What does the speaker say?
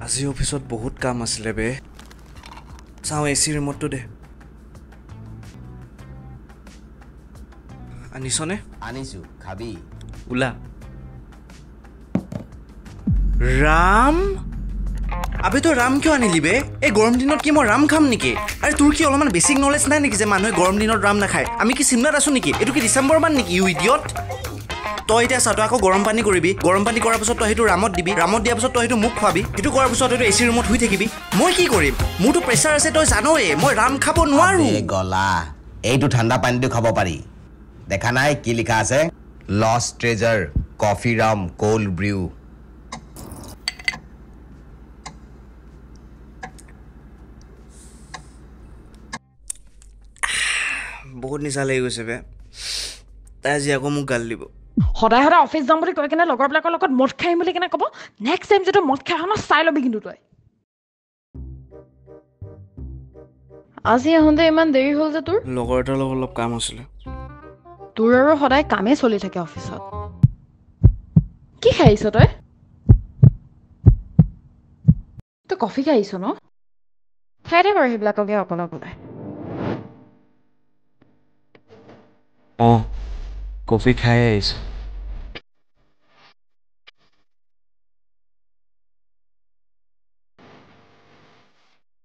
আজি অফিসত বহুত কাম আছিলে বে চাও এসি রিমোটটো দে আনিছনে আনিছো খাবি উলা রাম আবে তো রাম কিয় আনিলি বে এই গৰম দিনত কি মই ৰাম খাম নেকি আৰে তোৰ কি অলপমান বেসিক নলেজ নাই নেকি যে মানুহে গৰম দিনত ৰাম নাখায় আমি কি চিমনাত আছো নেকি এটো কি ডিসেম্বৰ মান নেকি ইউ ইডিয়ট তই এতিয়া চাটো আকৌ গৰম পানী কৰিবি গৰম পানী কৰাৰ পিছত তই হেতু ৰামত দিবি ৰামত দিয়াৰ পিছত তই হেতু মুখ খোৱাবি হেতু কৰাৰ পিছত হেতু এসি ৰুমত শুই থাকিবি মই কি কৰিম মোৰটো প্ৰেছাৰ আছে তই জানয়ে মই ৰাম খাব নোৱাৰো এ গলা এইটো ঠাণ্ডা পানীটো খাব পাৰি দেখা নাই কি লিখা আছে lost treasure coffee Ram cold brew বহুত নিচা লাগি গৈছে বে তাই আজি আকৌ মোক গাল দিব সদায় সদায় অফিস যাম বুলি কৈ কেনে লগৰবিলাকৰ লগত মদ খাইম বুলি কেনে ক'ব নেক্সট টাইম যেটো মদ খাই হন চাই লবি কিন্তু তই আজি আহোঁতে ইমান দেৰি হ'ল যে তোৰ লগৰ এটাৰ লগত অলপ কাম আছিলে তোৰ আৰু সদায় কামে চলি থাকে অফিসত কি খাইছ তই তই কফি খাইছ ন খাই দে বাৰু সেইবিলাককে অকলে অকলে কফি খাই আহিছো